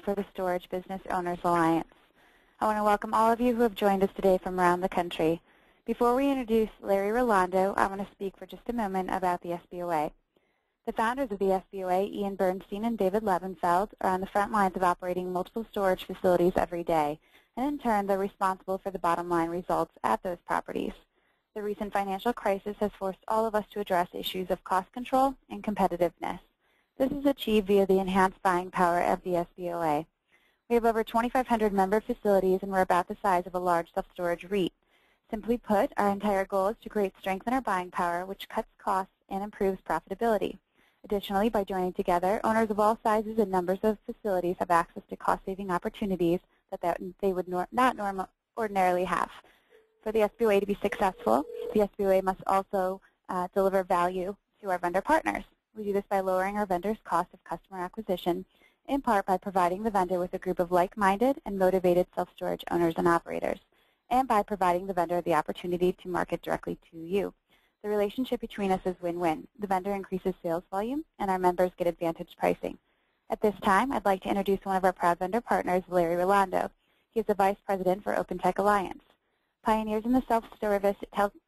for the Storage Business Owners Alliance. I want to welcome all of you who have joined us today from around the country. Before we introduce Larry Rolando, I want to speak for just a moment about the SBOA. The founders of the SBOA, Ian Bernstein and David Levenfeld, are on the front lines of operating multiple storage facilities every day, and in turn, they're responsible for the bottom line results at those properties. The recent financial crisis has forced all of us to address issues of cost control and competitiveness. This is achieved via the enhanced buying power of the SBOA. We have over 2,500 member facilities, and we're about the size of a large self-storage REIT. Simply put, our entire goal is to create strength in our buying power, which cuts costs and improves profitability. Additionally, by joining together, owners of all sizes and numbers of facilities have access to cost-saving opportunities that they would not ordinarily have. For the SBOA to be successful, the SBOA must also deliver value to our vendor partners. We do this by lowering our vendors' cost of customer acquisition, in part by providing the vendor with a group of like-minded and motivated self-storage owners and operators, and by providing the vendor the opportunity to market directly to you. The relationship between us is win-win. The vendor increases sales volume, and our members get advantage pricing. At this time, I'd like to introduce one of our proud vendor partners, Larry Rolando. He is the Vice President for OpenTech Alliance. Pioneers in the self-service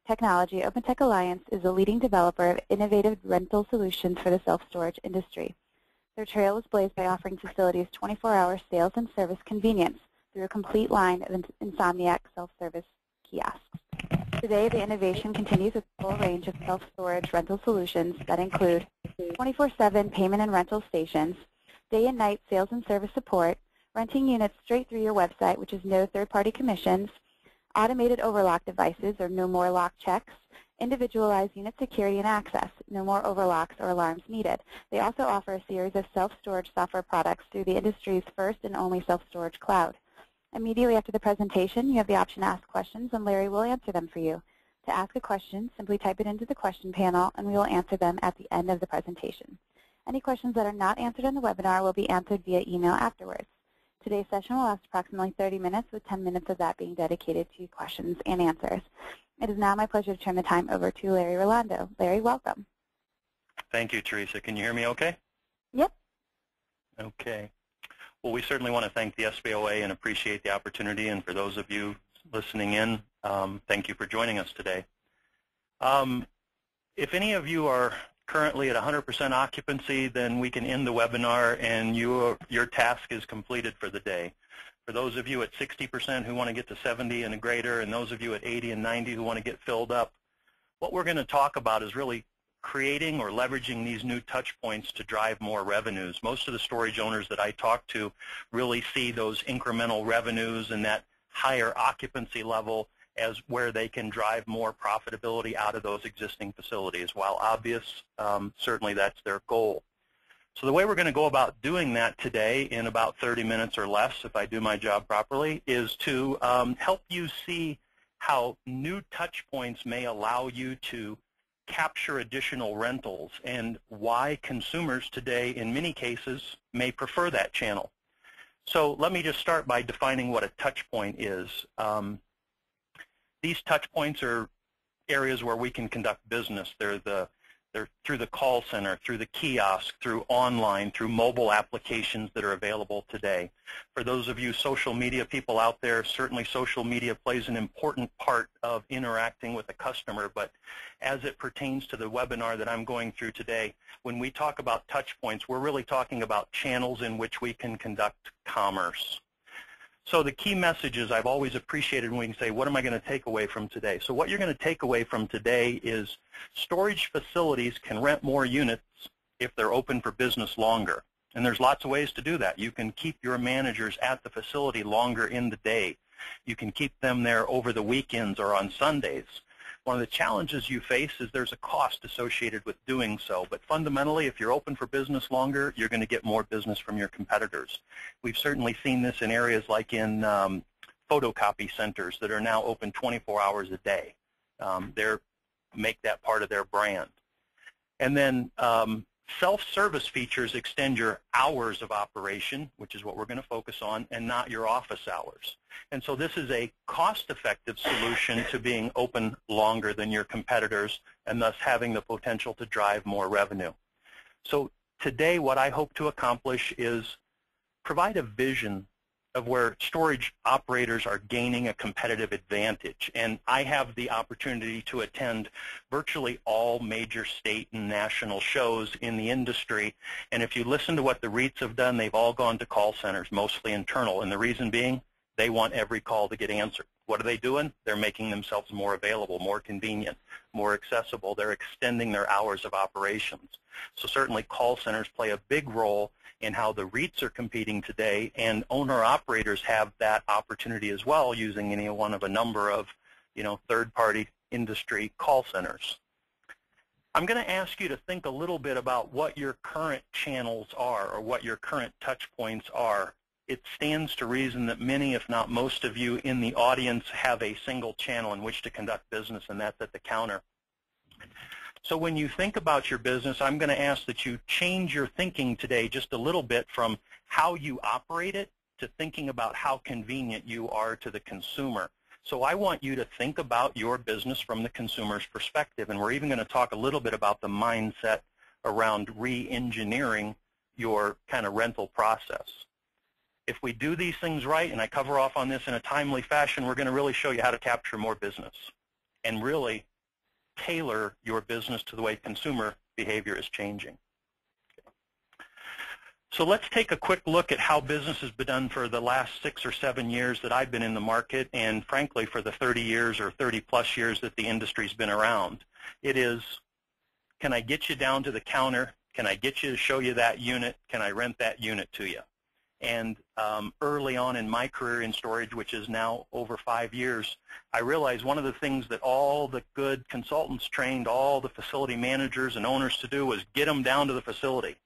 technology, OpenTech Alliance is a leading developer of innovative rental solutions for the self-storage industry. Their trail is blazed by offering facilities 24-hour sales and service convenience through a complete line of Insomniac self-service kiosks. Today, the innovation continues with a full range of self-storage rental solutions that include 24/7 payment and rental stations, day and night sales and service support, renting units straight through your website, which is no third-party commissions, automated overlock devices, or no more lock checks, individualized unit security and access, no more overlocks or alarms needed. They also offer a series of self-storage software products through the industry's first and only self-storage cloud. Immediately after the presentation, you have the option to ask questions, and Larry will answer them for you. To ask a question, simply type it into the question panel, and we will answer them at the end of the presentation. Any questions that are not answered in the webinar will be answered via email afterwards. Today's session will last approximately 30 minutes, with 10 minutes of that being dedicated to questions and answers. It is now my pleasure to turn the time over to Larry Rolando. Larry, welcome. Thank you, Teresa. Can you hear me okay? Yep. Okay. Well, we certainly want to thank the SBOA and appreciate the opportunity. And for those of you listening in, thank you for joining us today. If any of you are currently at 100% occupancy, then we can end the webinar and your task is completed for the day. For those of you at 60% who want to get to 70 and greater, and those of you at 80 and 90 who want to get filled up, what we're going to talk about is really creating or leveraging these new touch points to drive more revenues. Most of the storage owners that I talk to really see those incremental revenues and that higher occupancy level as where they can drive more profitability out of those existing facilities. While obvious, certainly that's their goal. So the way we're going to go about doing that today in about 30 minutes or less, if I do my job properly, is to help you see how new touch points may allow you to capture additional rentals and why consumers today, in many cases, may prefer that channel. So let me just start by defining what a touch point is. These touch points are areas where we can conduct business. They're through the call center, through the kiosk, through online, through mobile applications that are available today. For those of you social media people out there, certainly social media plays an important part of interacting with a customer, but as it pertains to the webinar that I'm going through today, when we talk about touch points, we're really talking about channels in which we can conduct commerce. So the key messages I've always appreciated when we can say, what am I going to take away from today? So what you're going to take away from today is storage facilities can rent more units if they're open for business longer. And there's lots of ways to do that. You can keep your managers at the facility longer in the day. You can keep them there over the weekends or on Sundays. One of the challenges you face is there's a cost associated with doing so. But fundamentally, if you're open for business longer, you're going to get more business from your competitors. We've certainly seen this in areas like in photocopy centers that are now open 24 hours a day. They make that part of their brand. And then self-service features extend your hours of operation, which is what we're going to focus on, and not your office hours. And so this is a cost-effective solution to being open longer than your competitors and thus having the potential to drive more revenue. So today what I hope to accomplish is provide a vision of where storage operators are gaining a competitive advantage. And I have the opportunity to attend virtually all major state and national shows in the industry. And if you listen to what the REITs have done, they've all gone to call centers, mostly internal. And the reason being, they want every call to get answered. What are they doing? They're making themselves more available, more convenient, more accessible. They're extending their hours of operations. So certainly call centers play a big role in how the REITs are competing today, and owner-operators have that opportunity as well using any one of a number of, third-party industry call centers. I'm going to ask you to think a little bit about what your current channels are or what your current touch points are. It stands to reason that many, if not most of you in the audience, have a single channel in which to conduct business, and that's at the counter. So when you think about your business, I'm going to ask that you change your thinking today just a little bit from how you operate it to thinking about how convenient you are to the consumer. So I want you to think about your business from the consumer's perspective, and we're even going to talk a little bit about the mindset around re-engineering your kind of rental process. If we do these things right, and I cover off on this in a timely fashion, we're going to really show you how to capture more business and really tailor your business to the way consumer behavior is changing. So let's take a quick look at how business has been done for the last 6 or 7 years that I've been in the market, and frankly for the 30 years or 30-plus years that the industry's been around. It is, can I get you down to the counter? Can I get you to show you that unit? Can I rent that unit to you? And early on in my career in storage, which is now over 5 years, I realized one of the things that all the good consultants trained all the facility managers and owners to do was get them down to the facility.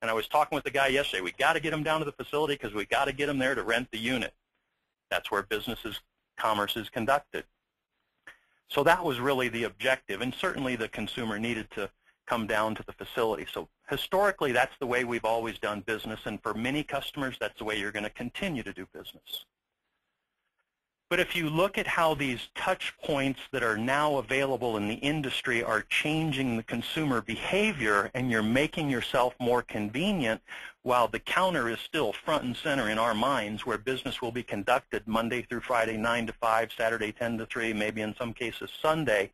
And I was talking with the guy yesterday, we got to get them down to the facility because we got to get them there to rent the unit. That's where commerce is conducted. So that was really the objective, and certainly the consumer needed to come down to the facility. So historically, that's the way we've always done business, and for many customers, that's the way you're going to continue to do business. But if you look at how these touch points that are now available in the industry are changing the consumer behavior, and you're making yourself more convenient, while the counter is still front and center in our minds, where business will be conducted Monday through Friday, 9 to 5, Saturday, 10 to 3, maybe in some cases Sunday,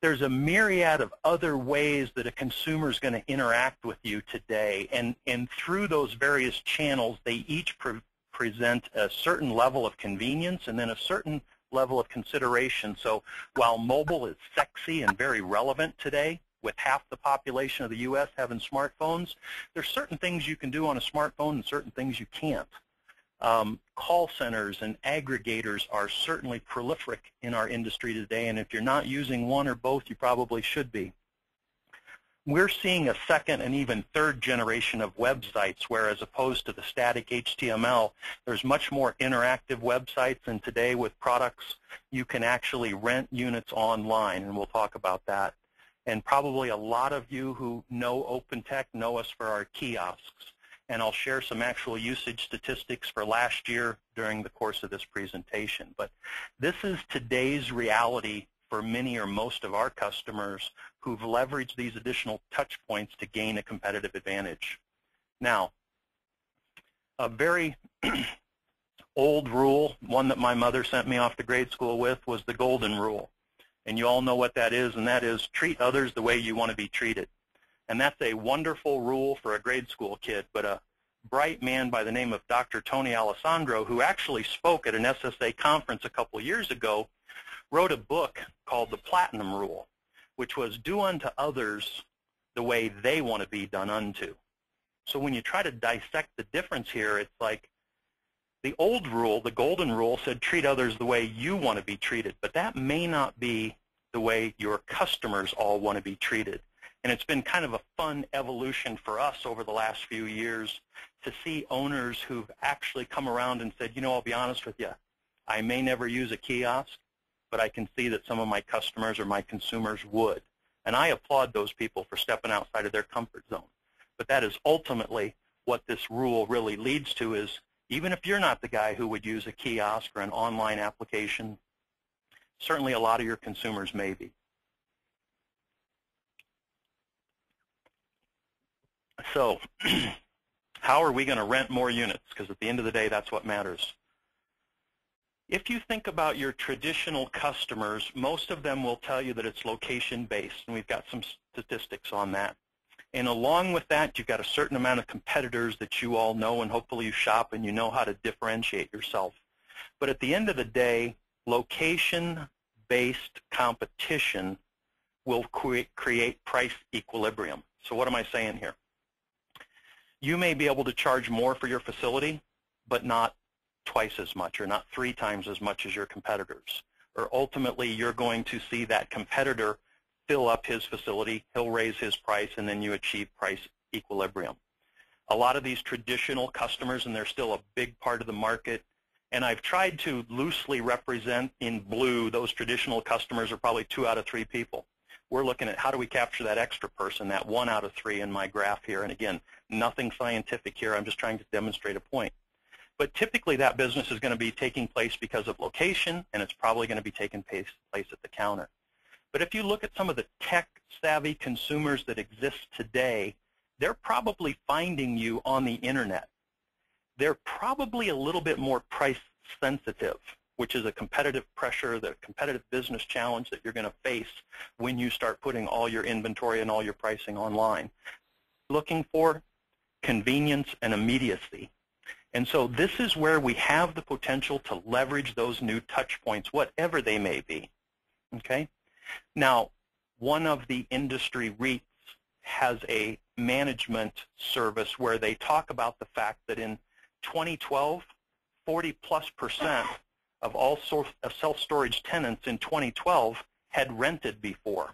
there's a myriad of other ways that a consumer is going to interact with you today. And through those various channels, they each present a certain level of convenience and then a certain level of consideration. So while mobile is sexy and very relevant today, with half the population of the U.S. having smartphones, there's certain things you can do on a smartphone and certain things you can't. Call centers and aggregators are certainly prolific in our industry today, and if you're not using one or both, you probably should be. We're seeing a second and even third generation of websites where, as opposed to the static HTML, there's much more interactive websites, and today with products, you can actually rent units online, and we'll talk about that. And probably a lot of you who know OpenTech know us for our kiosks. And I'll share some actual usage statistics for last year during the course of this presentation. But this is today's reality for many or most of our customers who've leveraged these additional touch points to gain a competitive advantage. Now, a very old rule, one that my mother sent me off to grade school with, was the golden rule. And you all know what that is, and that is treat others the way you want to be treated. And that's a wonderful rule for a grade school kid, but a bright man by the name of Dr. Tony Alessandro, who actually spoke at an SSA conference a couple years ago, wrote a book called The Platinum Rule, which was do unto others the way they want to be done unto. So when you try to dissect the difference here, it's like the old rule, the golden rule, said treat others the way you want to be treated, but that may not be the way your customers all want to be treated. And it's been kind of a fun evolution for us over the last few years to see owners who've actually come around and said, I'll be honest with you, I may never use a kiosk, but I can see that some of my customers or my consumers would. And I applaud those people for stepping outside of their comfort zone. But that is ultimately what this rule really leads to, is even if you're not the guy who would use a kiosk or an online application, certainly a lot of your consumers may be. So How are we going to rent more units? Because at the end of the day, that's what matters. If you think about your traditional customers, most of them will tell you that it's location-based, and we've got some statistics on that. And along with that, you've got a certain amount of competitors that you all know, and hopefully you shop and you know how to differentiate yourself. But at the end of the day, location-based competition will create price equilibrium. So what am I saying here? You may be able to charge more for your facility, but not twice as much or not 3 times as much as your competitors. Or ultimately, you're going to see that competitor fill up his facility, he'll raise his price, and then you achieve price equilibrium. A lot of these traditional customers, and they're still a big part of the market, and I've tried to loosely represent in blue those traditional customers are probably 2 out of 3 people. We're looking at how do we capture that extra person, that 1 out of 3 in my graph here. And again, nothing scientific here. I'm just trying to demonstrate a point. But typically that business is going to be taking place because of location, and it's probably going to be taking place at the counter. But if you look at some of the tech-savvy consumers that exist today, they're probably finding you on the internet. They're probably a little bit more price sensitive, which is a competitive pressure, the competitive business challenge that you're going to face when you start putting all your inventory and all your pricing online. Looking for convenience and immediacy. And so this is where we have the potential to leverage those new touch points, whatever they may be. Okay? Now, one of the industry REITs has a management service where they talk about the fact that in 2012, 40+% of all self-storage tenants in 2012 had rented before.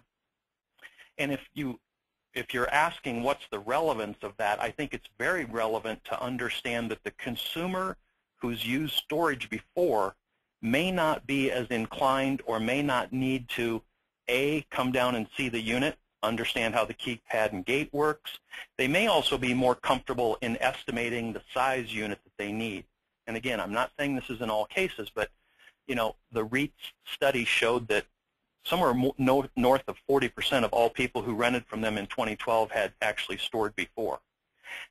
And if you're asking what's the relevance of that, I think it's very relevant to understand that the consumer who's used storage before may not be as inclined or may not need to, A, come down and see the unit, understand how the keypad and gate works. They may also be more comfortable in estimating the size unit that they need. And again, I'm not saying this is in all cases, but the REITs study showed that somewhere north of 40% of all people who rented from them in 2012 had actually stored before.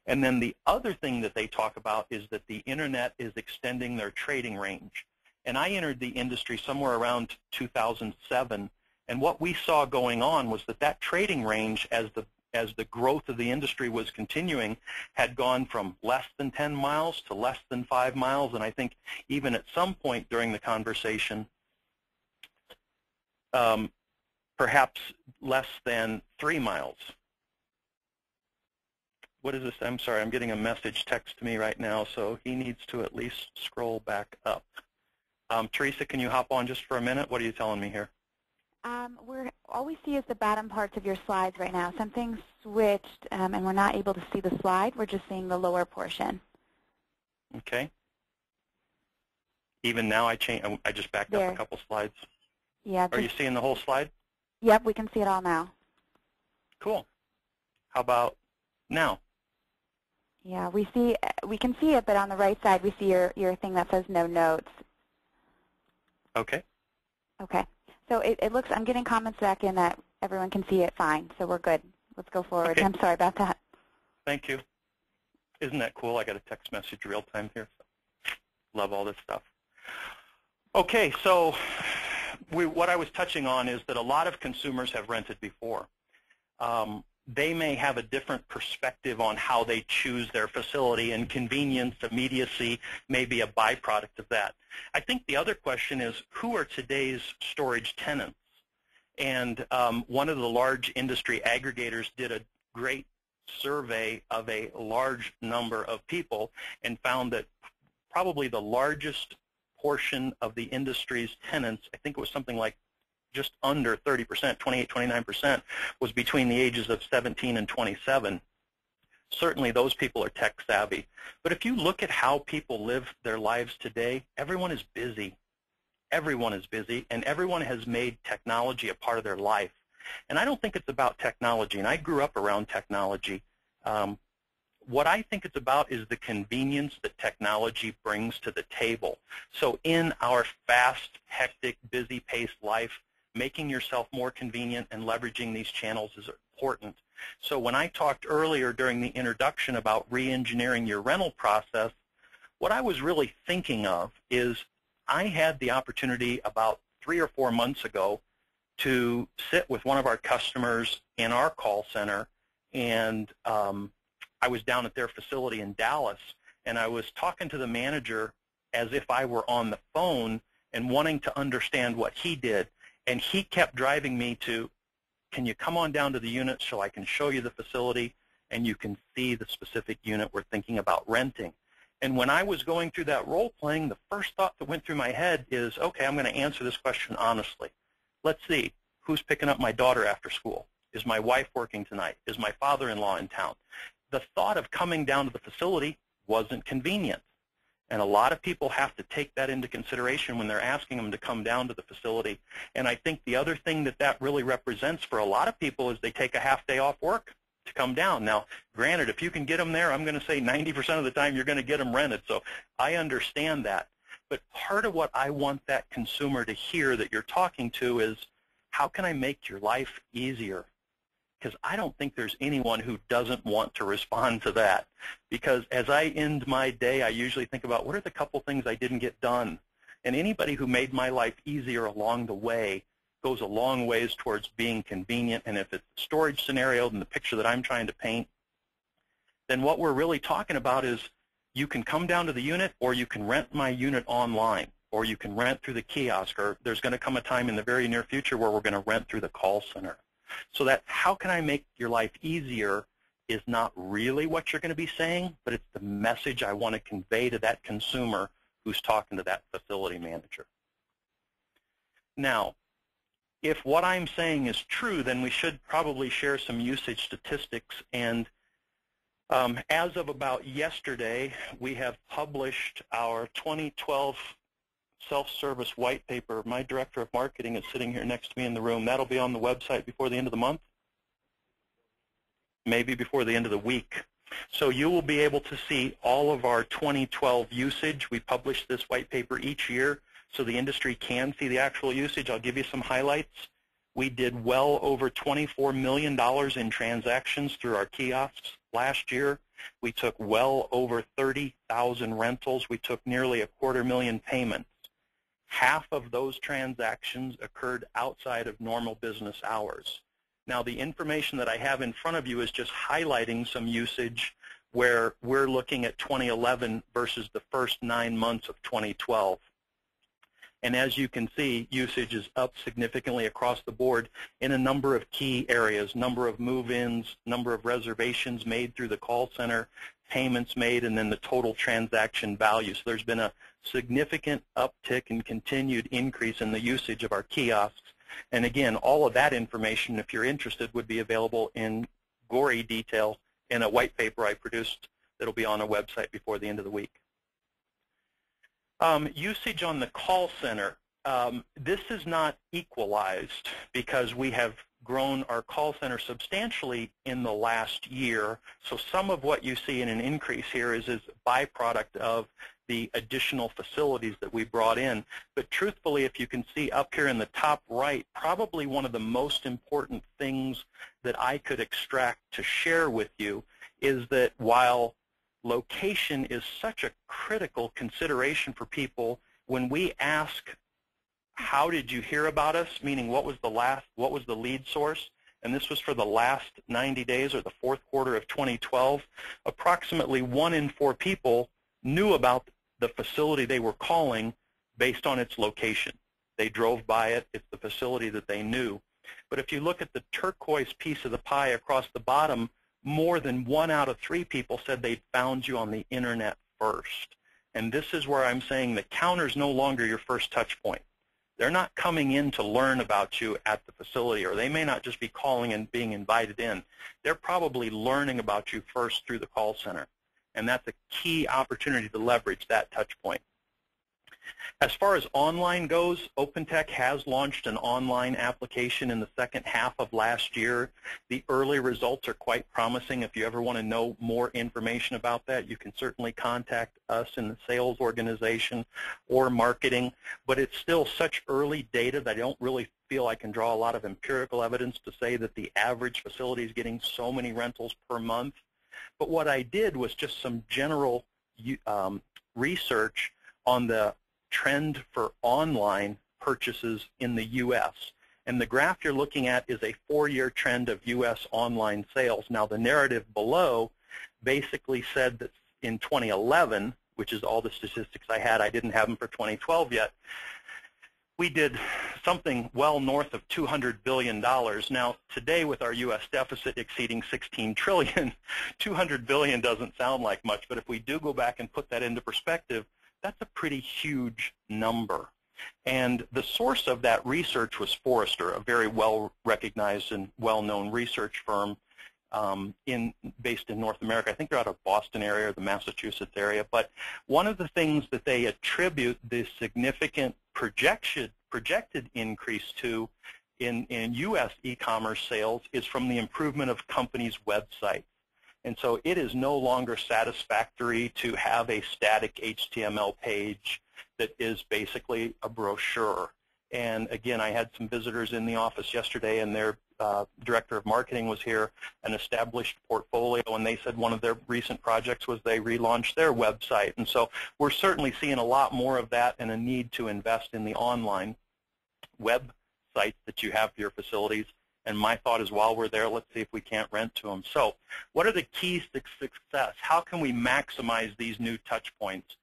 And then the other thing that they talk about is that the internet is extending their trading range. And I entered the industry somewhere around 2007, and what we saw going on was that trading range, as the growth of the industry was continuing, had gone from less than 10 miles to less than 5 miles, and I think even at some point during the conversation, perhaps less than 3 miles. What is this? I'm sorry, I'm getting a message text to me right now, so he needs to at least scroll back up. Teresa, can you hop on just for a minute? What are you telling me here? All we see is the bottom parts of your slides right now. Something switched, and we're not able to see the slide. We're just seeing the lower portion. Okay. Even now, I just backed up a couple slides. Yeah. Are you seeing the whole slide? Yep, we can see it all now. Cool. How about now? Yeah, we can see it, but on the right side, we see your thing that says no notes. Okay. Okay. So it looks, I'm getting comments back in that everyone can see it fine, so we're good. Let's go forward. Okay. I'm sorry about that. Thank you. Isn't that cool? I got a text message real time here. So love all this stuff. Okay, so what I was touching on is that a lot of consumers have rented before. They may have a different perspective on how they choose their facility, and convenience, immediacy may be a byproduct of that. I think the other question is, who are today's storage tenants? And one of the large industry aggregators did a great survey of a large number of people and found that probably the largest portion of the industry's tenants, I think it was something like just under 30%, 28, 29%, was between the ages of 17 and 27. Certainly those people are tech savvy. But if you look at how people live their lives today, everyone is busy. Everyone is busy, and everyone has made technology a part of their life. And I don't think it's about technology, and I grew up around technology. What I think it's about is the convenience that technology brings to the table. So in our fast, hectic, busy-paced life, making yourself more convenient and leveraging these channels is important. So when I talked earlier during the introduction about re-engineering your rental process, what I was really thinking of is I had the opportunity about 3 or 4 months ago to sit with one of our customers in our call center, and I was down at their facility in Dallas, and I was talking to the manager as if I were on the phone and wanting to understand what he did. And he kept driving me to, can you come on down to the unit so I can show you the facility and you can see the specific unit we're thinking about renting. And when I was going through that role playing, the first thought that went through my head is, okay, I'm going to answer this question honestly. Let's see, who's picking up my daughter after school? Is my wife working tonight? Is my father-in-law in town? The thought of coming down to the facility wasn't convenient. And a lot of people have to take that into consideration when they're asking them to come down to the facility. And I think the other thing that that really represents for a lot of people is they take a half day off work to come down. Now, granted, if you can get them there, I'm going to say 90% of the time you're going to get them rented. So I understand that. But part of what I want that consumer to hear that you're talking to is, how can I make your life easier? Because I don't think there's anyone who doesn't want to respond to that. Because as I end my day, I usually think about, what are the couple things I didn't get done? And anybody who made my life easier along the way goes a long ways towards being convenient. And if it's a storage scenario in the picture that I'm trying to paint, then what we're really talking about is you can come down to the unit, or you can rent my unit online, or you can rent through the kiosk, or there's going to come a time in the very near future where we're going to rent through the call center. So that how can I make your life easier is not really what you're going to be saying, but it's the message I want to convey to that consumer who's talking to that facility manager. Now, if what I'm saying is true, then we should probably share some usage statistics. And as of about yesterday, we have published our 2012 self-service white paper. My director of marketing is sitting here next to me in the room. That'll be on the website before the end of the month, maybe before the end of the week. So you will be able to see all of our 2012 usage. We publish this white paper each year so the industry can see the actual usage. I'll give you some highlights. We did well over $24 million in transactions through our kiosks last year. We took well over 30,000 rentals. We took nearly 250,000 payments. Half of those transactions occurred outside of normal business hours. Now, the information that I have in front of you is just highlighting some usage where we're looking at 2011 versus the first 9 months of 2012. And as you can see, usage is up significantly across the board in a number of key areas: number of move-ins, number of reservations made through the call center, payments made, and then the total transaction value. So there's been a significant uptick and continued increase in the usage of our kiosks. And again, all of that information, if you're interested, would be available in gory detail in a white paper I produced that'll be on our website before the end of the week. Usage on the call center. This is not equalized because we have grown our call center substantially in the last year. So some of what you see in an increase here is a byproduct of the additional facilities that we brought in. But truthfully, if you can see up here in the top right, probably one of the most important things that I could extract to share with you is that while location is such a critical consideration for people, when we ask, how did you hear about us, meaning what was the lead source, and this was for the last 90 days or the fourth quarter of 2012, approximately 1 in 4 people knew about the facility they were calling based on its location. They drove by it. It's the facility that they knew. But if you look at the turquoise piece of the pie across the bottom, more than 1 out of 3 people said they'd found you on the internet first. And this is where I'm saying the counter's no longer your first touch point. They're not coming in to learn about you at the facility, or they may not just be calling and being invited in. They're probably learning about you first through the call center. And that's a key opportunity to leverage that touch point. As far as online goes, OpenTech has launched an online application in the second half of last year. The early results are quite promising. If you ever want to know more information about that, you can certainly contact us in the sales organization or marketing. But it's still such early data that I don't really feel I can draw a lot of empirical evidence to say that the average facility is getting so many rentals per month. But what I did was just some general research on the trend for online purchases in the U.S. And the graph you're looking at is a 4-year trend of U.S. online sales. Now, the narrative below basically said that in 2011, which is all the statistics I had, I didn't have them for 2012 yet, we did something well north of $200 billion. Now, today with our U.S. deficit exceeding $16 trillion, $200 billion doesn't sound like much, but if we do go back and put that into perspective, that's a pretty huge number. And the source of that research was Forrester, a very well-recognized and well-known research firm based in North America. I think they're out of Boston area or the Massachusetts area. But one of the things that they attribute this significant projected increase to in U.S. e-commerce sales is from the improvement of companies' websites. And so it is no longer satisfactory to have a static HTML page that is basically a brochure. And again, I had some visitors in the office yesterday, and their director of marketing was here, an established portfolio, and they said one of their recent projects was they relaunched their website. And so we're certainly seeing a lot more of that and a need to invest in the online websites that you have for your facilities. And my thought is, while we're there, let's see if we can't rent to them. So what are the keys to success? How can we maximize these new touch points?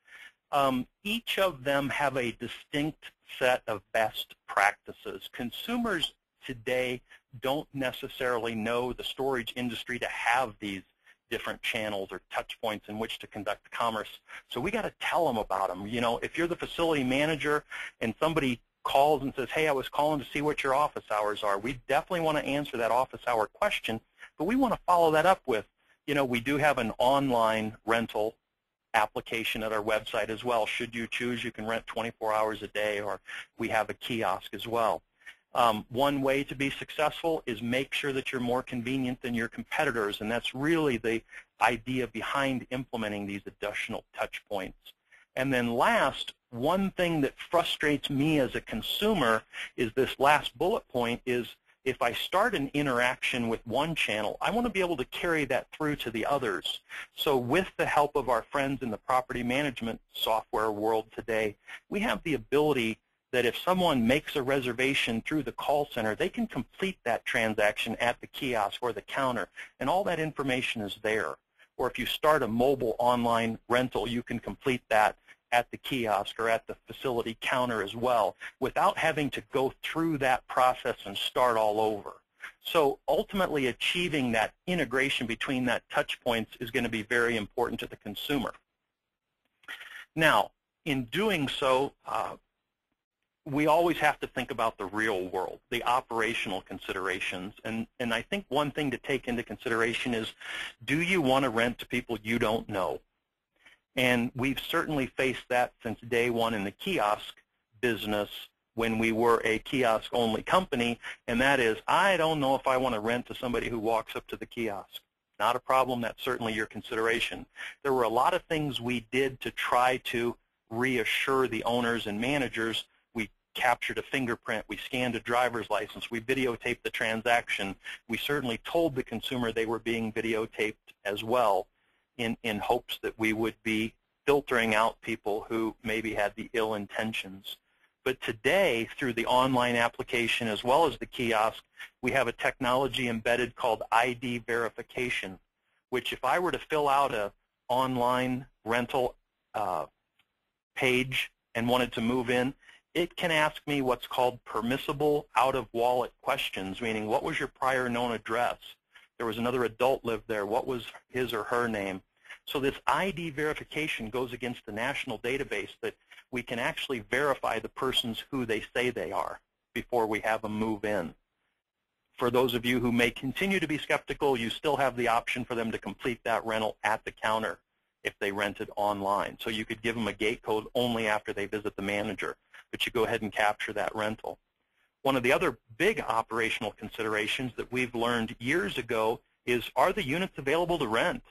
Each of them have a distinct set of best practices. Consumers today don't necessarily know the storage industry to have these different channels or touch points in which to conduct commerce. So we got to tell them about them. You know, if you're the facility manager and somebody calls and says, hey, I was calling to see what your office hours are, we definitely want to answer that office hour question, but we want to follow that up with, you know, we do have an online rental application at our website as well. Should you choose, you can rent 24 hours a day, or we have a kiosk as well. One way to be successful is make sure that you're more convenient than your competitors, and that's really the idea behind implementing these additional touch points. And then last, one thing that frustrates me as a consumer is this last bullet point is, if I start an interaction with one channel, I want to be able to carry that through to the others. So with the help of our friends in the property management software world today, we have the ability that if someone makes a reservation through the call center, they can complete that transaction at the kiosk or the counter, and all that information is there. Or if you start a mobile online rental, you can complete that at the kiosk or at the facility counter as well, without having to go through that process and start all over. So ultimately, achieving that integration between that touch points is going to be very important to the consumer. Now, in doing so, we always have to think about the real world, the operational considerations. And I think one thing to take into consideration is, do you want to rent to people you don't know? And we've certainly faced that since day one in the kiosk business when we were a kiosk-only company, and that is, I don't know if I want to rent to somebody who walks up to the kiosk. Not a problem. That's certainly your consideration. There were a lot of things we did to try to reassure the owners and managers. We captured a fingerprint. We scanned a driver's license. We videotaped the transaction. We certainly told the consumer they were being videotaped as well, in hopes that we would be filtering out people who maybe had the ill intentions. But today, through the online application as well as the kiosk, we have a technology embedded called ID verification, which if I were to fill out an online rental page and wanted to move in, it can ask me what's called permissible out-of-wallet questions, meaning what was your prior known address? There was another adult lived there. What was his or her name? So this ID verification goes against the national database that we can actually verify the persons who they say they are before we have them move in. For those of you who may continue to be skeptical, you still have the option for them to complete that rental at the counter if they rented online. So you could give them a gate code only after they visit the manager, but you go ahead and capture that rental. One of the other big operational considerations that we've learned years ago is, are the units available to rent?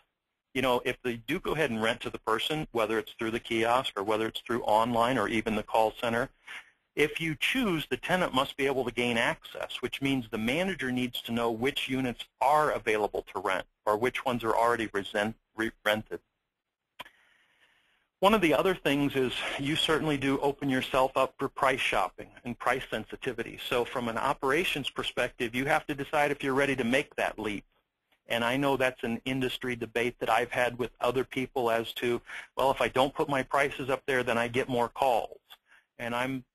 You know, if they do go ahead and rent to the person, whether it's through the kiosk or whether it's through online or even the call center, if you choose, the tenant must be able to gain access, which means the manager needs to know which units are available to rent or which ones are already rented. One of the other things is you certainly do open yourself up for price shopping and price sensitivity. So from an operations perspective, you have to decide if you're ready to make that leap. And I know that's an industry debate that I've had with other people as to, well, if I don't put my prices up there, then I get more calls. And I'm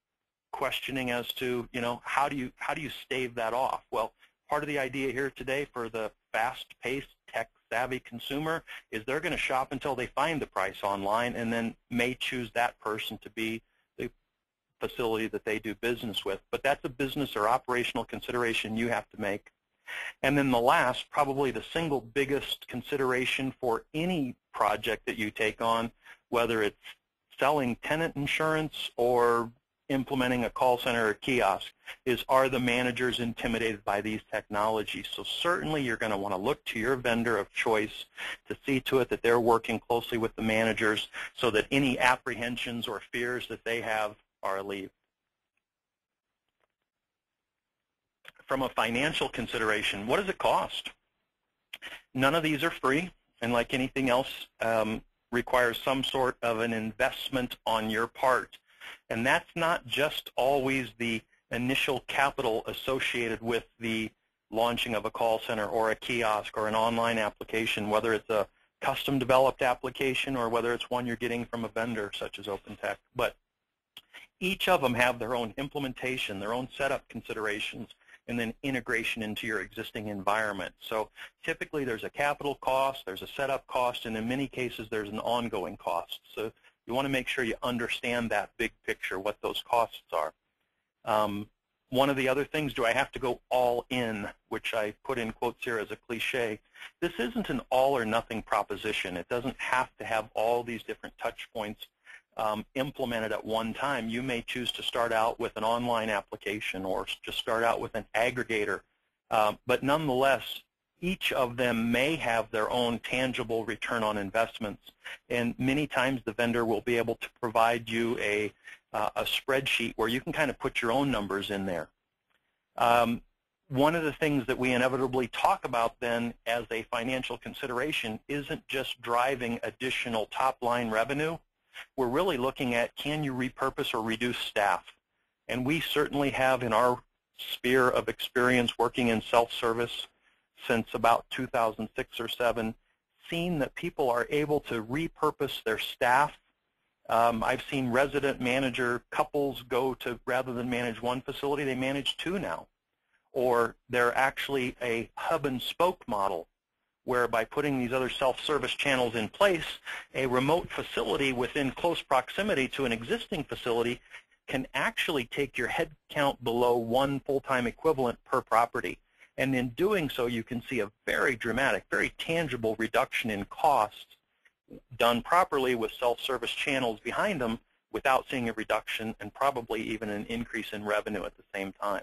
questioning as to, you know, how do you stave that off? Well, part of the idea here today for the fast-paced, tech-savvy consumer is they're going to shop until they find the price online and then may choose that person to be the facility that they do business with. But that's a business or operational consideration you have to make. And then the last, probably the single biggest consideration for any project that you take on, whether it's selling tenant insurance or implementing a call center or kiosk, is, are the managers intimidated by these technologies? So certainly you're going to want to look to your vendor of choice to see to it that they're working closely with the managers so that any apprehensions or fears that they have are alleviated. From a financial consideration, what does it cost? None of these are free, and like anything else, requires some sort of an investment on your part. And that's not just always the initial capital associated with the launching of a call center or a kiosk or an online application, whether it's a custom developed application or whether it's one you're getting from a vendor such as OpenTech. But each of them have their own implementation, their own setup considerations, and then integration into your existing environment. So typically there's a capital cost, there's a setup cost, and in many cases there's an ongoing cost. So you want to make sure you understand that big picture, what those costs are. One of the other things, do I have to go all in, which I put in quotes here as a cliche. This isn't an all or nothing proposition. It doesn't have to have all these different touch points implemented at one time. You may choose to start out with an online application or just start out with an aggregator. But nonetheless, each of them may have their own tangible return on investments. And many times the vendor will be able to provide you a spreadsheet where you can kind of put your own numbers in there. One of the things that we inevitably talk about then as a financial consideration isn't just driving additional top-line revenue. We're really looking at, can you repurpose or reduce staff? And we certainly have, in our sphere of experience working in self-service since about 2006 or 7, seen that people are able to repurpose their staff. I've seen resident manager couples go to, rather than manage one facility, they manage 2 now. Or they're actually a hub and spoke model, where by putting these other self-service channels in place, a remote facility within close proximity to an existing facility can actually take your head count below 1 full-time equivalent per property. And in doing so, you can see a very dramatic, very tangible reduction in costs done properly with self-service channels behind them without seeing a reduction and probably even an increase in revenue at the same time.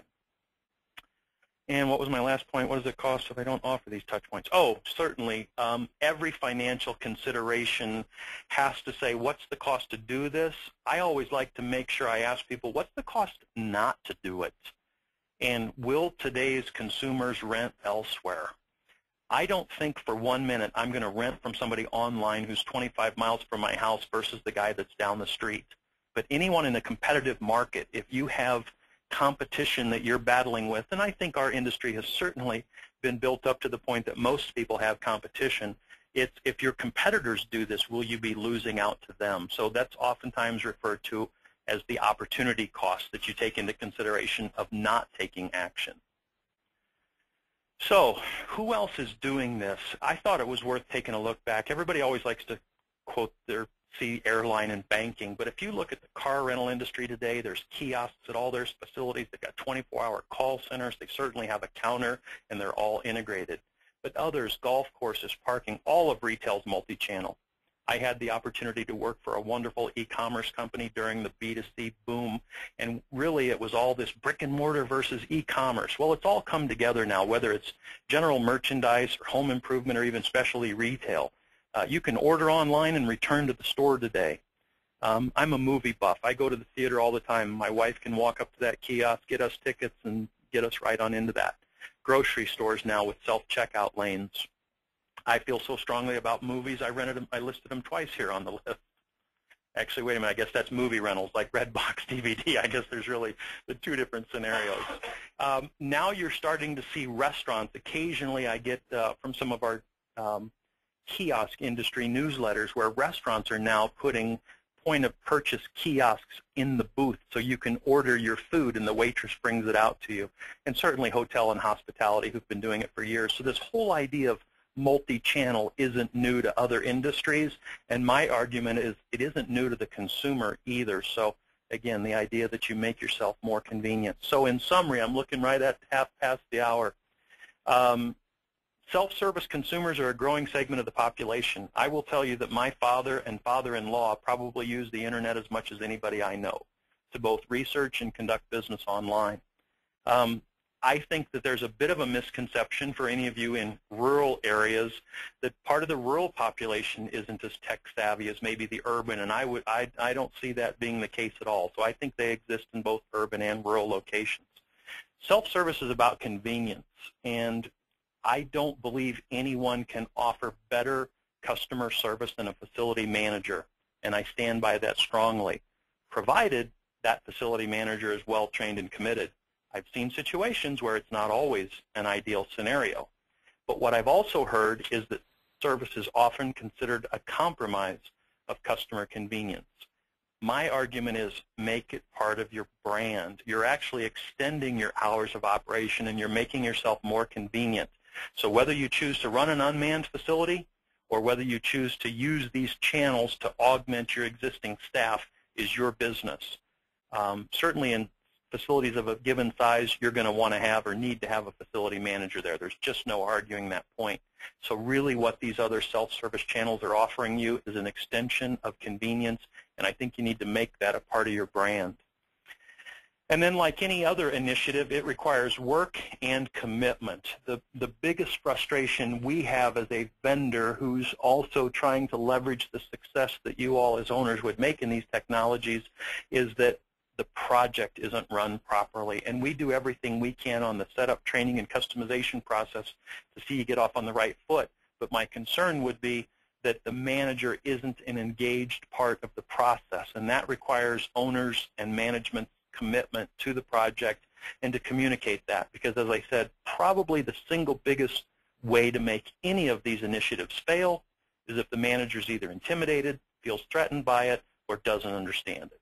And what was my last point? What does it cost if I don't offer these touch points? Oh, certainly. Every financial consideration has to say, what's the cost to do this? I always like to make sure I ask people, what's the cost not to do it? And will today's consumers rent elsewhere? I don't think for 1 minute I'm going to rent from somebody online who's 25 miles from my house versus the guy that's down the street. But anyone in a competitive market, if you have competition that you're battling with, and I think our industry has certainly been built up to the point that most people have competition, it's if your competitors do this, will you be losing out to them? So that's oftentimes referred to as the opportunity cost that you take into consideration of not taking action. So who else is doing this? I thought it was worth taking a look back. Everybody always likes to quote their airline and banking, but if you look at the car rental industry today, there's kiosks at all their facilities. They've got 24-hour call centers. They certainly have a counter, and they're all integrated. But others, golf courses, parking, all of retail's multi-channel. I had the opportunity to work for a wonderful e-commerce company during the B2C boom, and really it was all this brick and mortar versus e-commerce. Well, it's all come together now, whether it's general merchandise or home improvement or even specialty retail. You can order online and return to the store today. I'm a movie buff. I go to the theater all the time. My wife can walk up to that kiosk, get us tickets, and get us right on into that. Grocery stores now with self-checkout lanes. I feel so strongly about movies, I listed them twice here on the list. Actually, wait a minute, I guess that's movie rentals, like Redbox DVD. I guess there's really the two different scenarios. Now you're starting to see restaurants. Occasionally I get from some of our kiosk industry newsletters where restaurants are now putting point-of-purchase kiosks in the booth so you can order your food and the waitress brings it out to you. And certainly hotel and hospitality who've been doing it for years. So this whole idea of multi-channel isn't new to other industries, and my argument is it isn't new to the consumer either. So again, the idea that you make yourself more convenient. So in summary, I'm looking right at half past the hour. Self-service consumers are a growing segment of the population. I will tell you that my father and father-in-law probably use the internet as much as anybody I know to both research and conduct business online. I think that there's a bit of a misconception for any of you in rural areas that part of the rural population isn't as tech savvy as maybe the urban, and I don't see that being the case at all. So I think they exist in both urban and rural locations. Self-service is about convenience, and I don't believe anyone can offer better customer service than a facility manager, and I stand by that strongly, provided that facility manager is well trained and committed. I've seen situations where it's not always an ideal scenario. But what I've also heard is that service is often considered a compromise of customer convenience. My argument is make it part of your brand. You're actually extending your hours of operation and you're making yourself more convenient. So whether you choose to run an unmanned facility or whether you choose to use these channels to augment your existing staff is your business. Certainly in facilities of a given size, you're going to want to have or need to have a facility manager there. There's just no arguing that point. So really what these other self-service channels are offering you is an extension of convenience, and I think you need to make that a part of your brand. And then like any other initiative, it requires work and commitment. The biggest frustration we have as a vendor who's also trying to leverage the success that you all as owners would make in these technologies is that the project isn't run properly. And we do everything we can on the setup, training, and customization process to see you get off on the right foot. But my concern would be that the manager isn't an engaged part of the process, and that requires owners and management commitment to the project and to communicate that. Because as I said, probably the single biggest way to make any of these initiatives fail is if the manager is either intimidated, feels threatened by it, or doesn't understand it.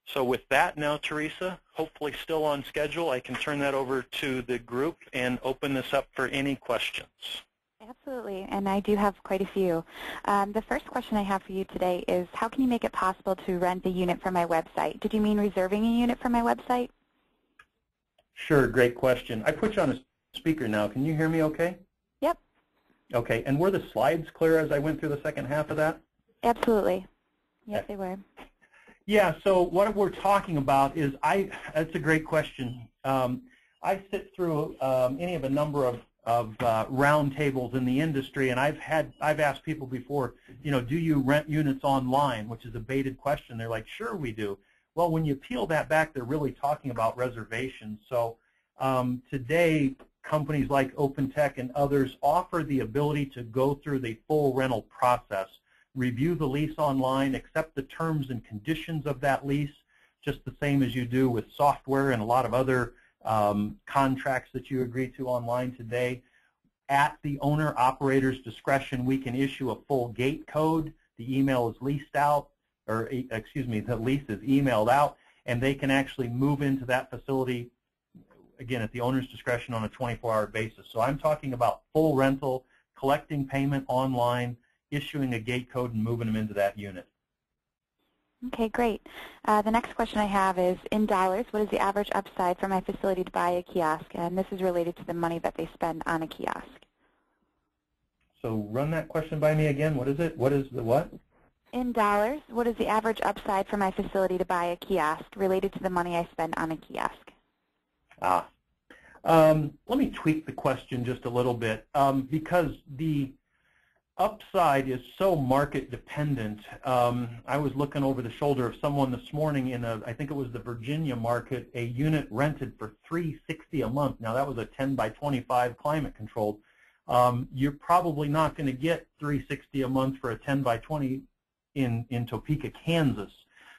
So with that now, Teresa, hopefully still on schedule, I can turn that over to the group and open this up for any questions. Absolutely, and I do have quite a few. The first question I have for you today is, how can you make it possible to rent a unit from my website? Did you mean reserving a unit from my website? Sure, great question. I put you on a speaker now. Can you hear me okay? Yep. Okay, and were the slides clear as I went through the second half of that? Absolutely. Yes, they were. Yeah, so what we're talking about is, that's a great question. I sit through any of a number of roundtables in the industry, and I've asked people before, do you rent units online, which is a baited question. They're like, sure we do. Well, when you peel that back, they're really talking about reservations. So today, companies like OpenTech and others offer the ability to go through the full rental process, review the lease online, accept the terms and conditions of that lease, just the same as you do with software and a lot of other contracts that you agree to online today. At the owner-operator's discretion, we can issue a full gate code. The email is leased out, or excuse me, the lease is emailed out, and they can actually move into that facility, again, at the owner's discretion on a 24-hour basis. So I'm talking about full rental, collecting payment online, issuing a gate code, and moving them into that unit. Okay, great. The next question I have is, in dollars, what is the average upside for my facility to buy a kiosk? And this is related to the money that they spend on a kiosk. So run that question by me again. What is it? What is the what? In dollars, what is the average upside for my facility to buy a kiosk related to the money I spend on a kiosk? Let me tweak the question just a little bit because the upside is so market dependent. I was looking over the shoulder of someone this morning in I think it was the Virginia market, a unit rented for $360 a month. Now that was a 10 by 25 climate controlled. You're probably not going to get $360 a month for a 10 by 20 in Topeka, Kansas,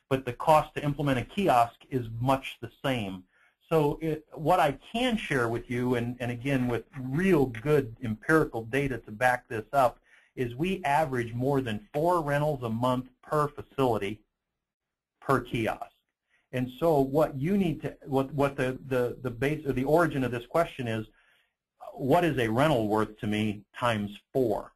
but the cost to implement a kiosk is much the same. So what I can share with you, and again with real good empirical data to back this up, is we average more than 4 rentals a month per facility per kiosk. And so what you need to, what the base or the origin of this question is, what is a rental worth to me times 4?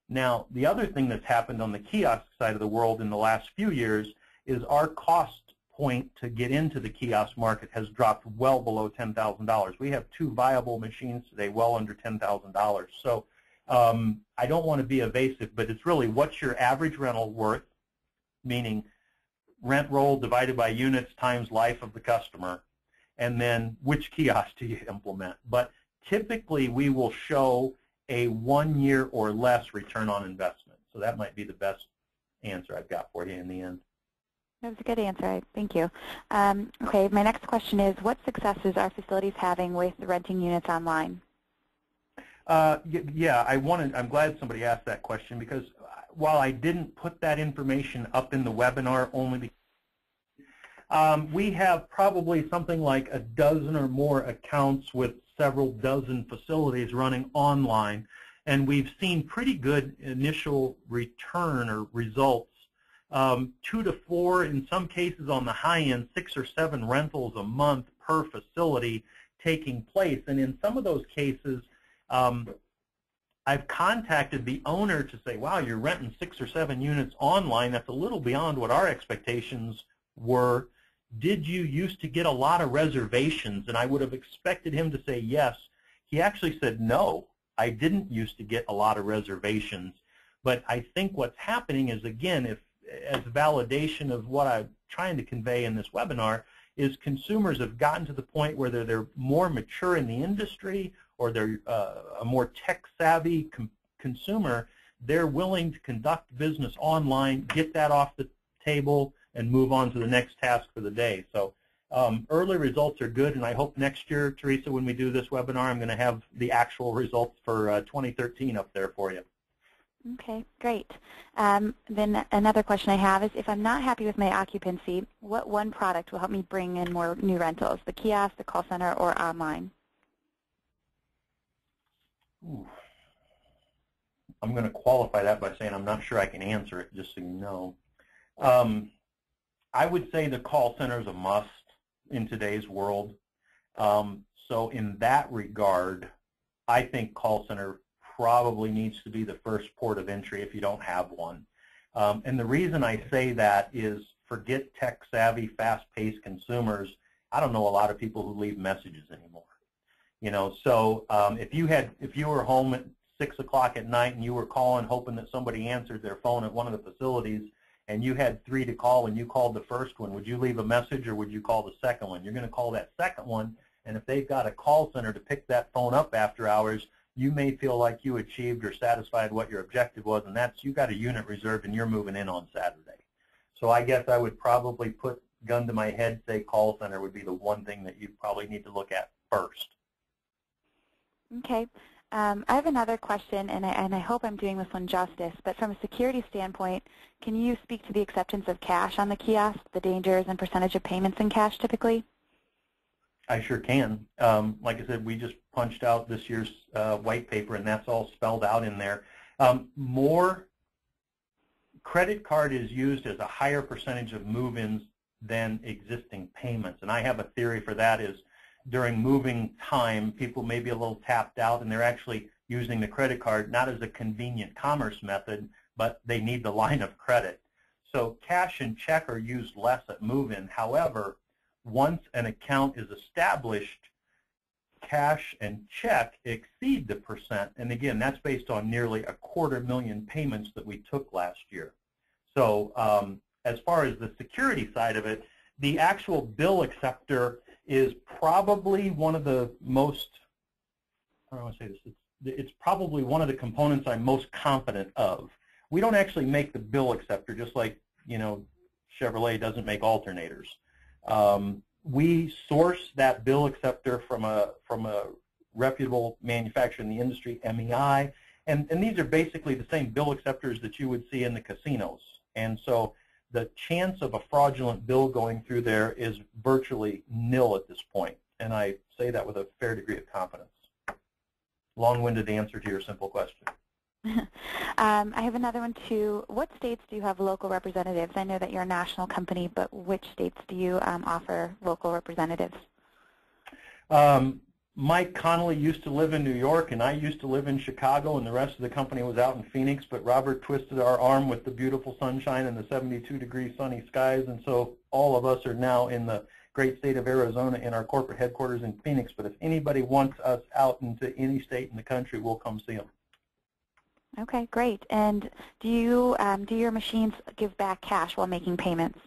Now, the other thing that's happened on the kiosk side of the world in the last few years is our cost point to get into the kiosk market has dropped well below $10,000. We have 2 viable machines today well under $10,000. So I don't want to be evasive, but it's really what's your average rental worth, meaning rent roll divided by units times life of the customer, and then which kiosk do you implement. But typically we will show a 1 year or less return on investment. So that might be the best answer I've got for you in the end. That was a good answer. Thank you. Okay, my next question is, what successes are facilities having with renting units online? Yeah, I'm glad somebody asked that question because while I didn't put that information up in the webinar only because we have probably something like a dozen or more accounts with several dozen facilities running online, and we've seen pretty good initial return or results. 2 to 4, in some cases on the high end, 6 or 7 rentals a month per facility taking place. And in some of those cases, I've contacted the owner to say, wow, you're renting 6 or 7 units online. That's a little beyond what our expectations were. Did you used to get a lot of reservations? And I would have expected him to say yes. He actually said, no, I didn't used to get a lot of reservations. But I think what's happening is, again, as validation of what I'm trying to convey in this webinar, is consumers have gotten to the point where they're more mature in the industry or they're a more tech-savvy consumer. They're willing to conduct business online, get that off the table, and move on to the next task for the day. So early results are good, and I hope next year, Teresa, when we do this webinar, I'm going to have the actual results for 2013 up there for you. Okay, great. Then another question I have is, if I'm not happy with my occupancy, what one product will help me bring in more new rentals, the kiosk, the call center, or online? Ooh. I'm going to qualify that by saying I'm not sure I can answer it, just so you know. I would say the call center is a must in today's world. So in that regard, I think call center probably needs to be the first port of entry if you don't have one. And the reason I say that is, forget tech-savvy, fast-paced consumers. I don't know a lot of people who leave messages anymore. You know, so if you were home at 6 o'clock at night and you were calling hoping that somebody answered their phone at one of the facilities, and you had 3 to call and you called the first one, would you leave a message or would you call the second one? You're going to call that second one, and if they've got a call center to pick that phone up after hours, you may feel like you achieved or satisfied what your objective was, and that's you got a unit reserved and you're moving in on Saturday. So I guess I would probably put gun to my head, say call center would be the one thing that you probably need to look at first. Okay. I have another question, and I hope I'm doing this one justice, but from a security standpoint, can you speak to the acceptance of cash on the kiosk, the dangers and percentage of payments in cash typically? I sure can. Like I said, we just punched out this year's white paper, and that's all spelled out in there. More credit card is used as a higher percentage of move-ins than existing payments, and I have a theory for that is during moving time, people may be a little tapped out, and they're actually using the credit card not as a convenient commerce method, but they need the line of credit. So cash and check are used less at move-in. However, once an account is established, cash and check exceed the percent, and again, that's based on nearly 250,000 payments that we took last year. So as far as the security side of it, the actual bill acceptor is probably one of the most, how do I want to say this, it's probably one of the components I'm most confident of. We don't actually make the bill acceptor, just like, you know, Chevrolet doesn't make alternators. We source that bill acceptor from a reputable manufacturer in the industry, MEI, and these are basically the same bill acceptors that you would see in the casinos. And so the chance of a fraudulent bill going through there is virtually nil at this point, and I say that with a fair degree of confidence. Long-winded answer to your simple question. I have another one too. What states do you have local representatives? I know that you're a national company, but which states do you offer local representatives? Mike Connolly used to live in New York, and I used to live in Chicago, and the rest of the company was out in Phoenix, but Robert twisted our arm with the beautiful sunshine and the 72-degree sunny skies, and so all of us are now in the great state of Arizona in our corporate headquarters in Phoenix. But if anybody wants us out into any state in the country, we'll come see them. Okay, great. And do your machines give back cash while making payments?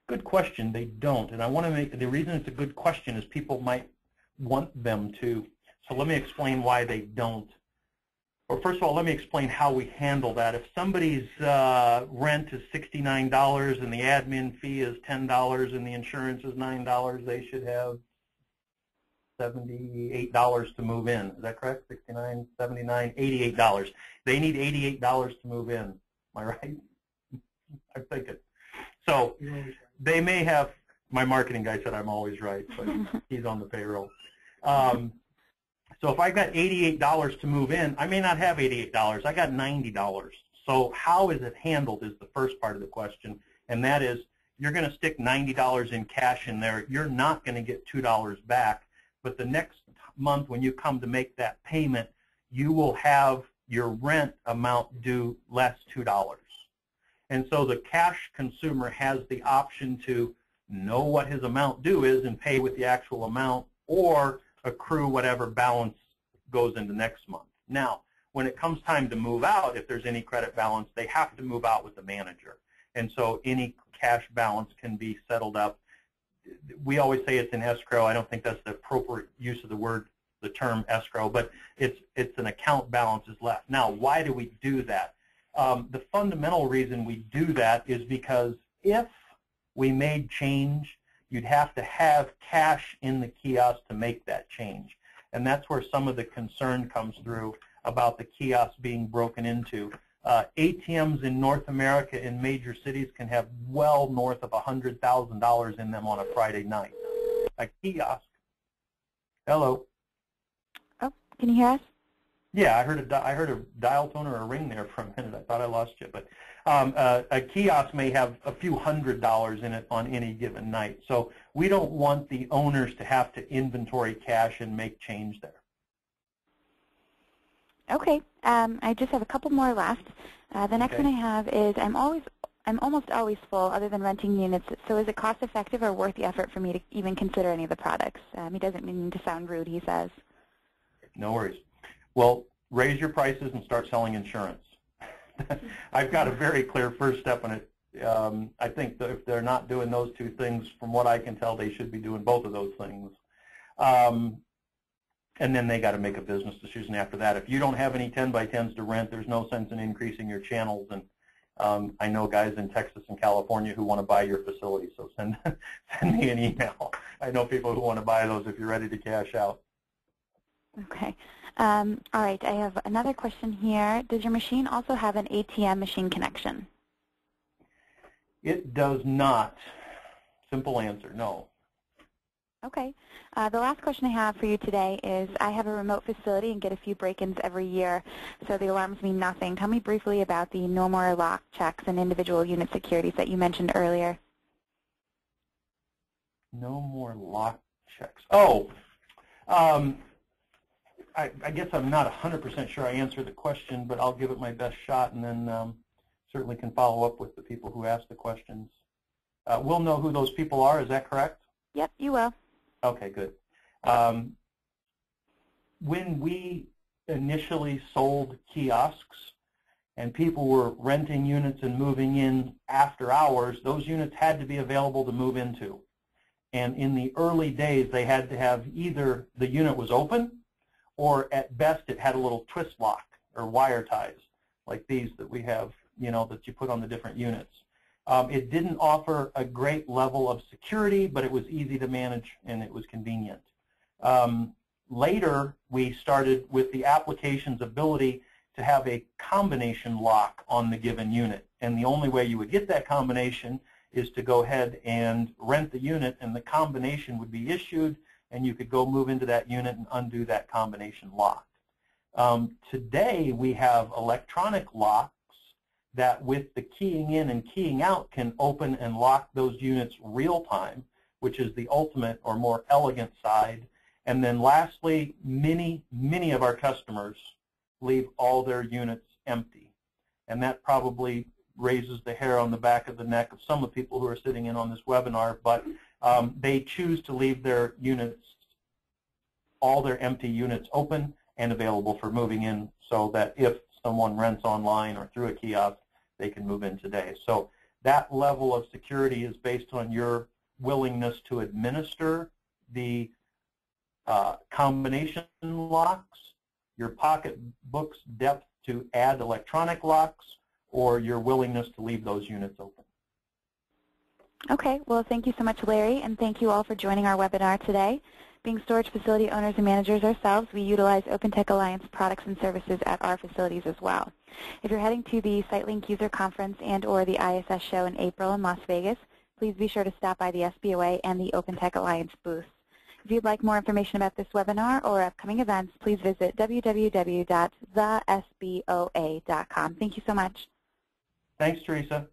Good question. They don't. And I want to make, the reason it's a good question is people might want them to. So let me explain why they don't. Or first of all, let me explain how we handle that. If somebody's rent is $69 and the admin fee is $10 and the insurance is $9, they should have $78 to move in. Is that correct? $69, $79, $88. They need $88 to move in. Am I right? I think it. So they may have, my marketing guy said I'm always right, but he's on the payroll. So if I got $88 to move in, I may not have $88. I got $90. So how is it handled is the first part of the question, and that is you're going to stick $90 in cash in there. You're not going to get $2 back. But the next month when you come to make that payment, you will have your rent amount due less $2. And so the cash consumer has the option to know what his amount due is and pay with the actual amount, or accrue whatever balance goes into next month. Now, when it comes time to move out, if there's any credit balance, they have to move out with the manager. And so any cash balance can be settled up. We always say it's in escrow. I don't think that's the appropriate use of the term escrow, but it's an account balance is left. Now, why do we do that? The fundamental reason we do that is because if we made change, you'd have to have cash in the kiosk to make that change. And that's where some of the concern comes through about the kiosk being broken into. ATMs in North America in major cities can have well north of $100,000 in them on a Friday night. A kiosk. Hello. Oh, can you hear us? Yeah, I heard a dial tone or a ring there for a minute. I thought I lost you, but a kiosk may have a few $100s in it on any given night. So we don't want the owners to have to inventory cash and make change there. Okay, I just have a couple more left. The next one I have is I'm almost always full other than renting units. So is it cost effective or worth the effort for me to even consider any of the products? He doesn't mean to sound rude, he says. No worries. Well, raise your prices and start selling insurance. I've got a very clear first step on it. I think that if they're not doing those two things, from what I can tell, they should be doing both of those things. And then they got to make a business decision after that. If you don't have any 10x10s to rent, there's no sense in increasing your channels. And I know guys in Texas and California who want to buy your facility, so send me an email. I know people who want to buy those if you're ready to cash out. Okay. All right, I have another question here. Does your machine also have an ATM machine connection? It does not. Simple answer, no. Okay. The last question I have for you today is I have a remote facility and get a few break-ins every year, so the alarms mean nothing. Tell me briefly about the no more lock checks and individual unit securities that you mentioned earlier. No more lock checks. Oh, I guess I'm not 100% sure I answered the question, but I'll give it my best shot, and then certainly can follow up with the people who asked the questions. We'll know who those people are. Is that correct? Yep, you will. Okay, good. when we initially sold kiosks and people were renting units and moving in after hours, those units had to be available to move into. And in the early days, they had to have either the unit was open, or at best it had a little twist lock or wire ties, like these that we have, that you put on the different units. It didn't offer a great level of security, but it was easy to manage and it was convenient. Later, we started with the application's ability to have a combination lock on the given unit. And the only way you would get that combination is to go ahead and rent the unit, and the combination would be issued, and you could go move into that unit and undo that combination lock. Today, we have electronic locks that with the keying in and keying out can open and lock those units real time, which is the ultimate or more elegant side. And then lastly, many of our customers leave all their units empty. And that probably raises the hair on the back of the neck of some of the people who are sitting in on this webinar, but they choose to leave their units, all their empty units open and available for moving in, so that if someone rents online or through a kiosk, they can move in today. So that level of security is based on your willingness to administer the combination locks, your pocketbook's depth to add electronic locks, or your willingness to leave those units open. Okay, well, thank you so much, Larry, and thank you all for joining our webinar today. Being storage facility owners and managers ourselves, we utilize OpenTech Alliance products and services at our facilities as well. If you're heading to the SiteLink User Conference and or the ISS show in April in Las Vegas, please be sure to stop by the SBOA and the OpenTech Alliance booths. If you'd like more information about this webinar or upcoming events, please visit www.thesboa.com. Thank you so much. Thanks, Teresa.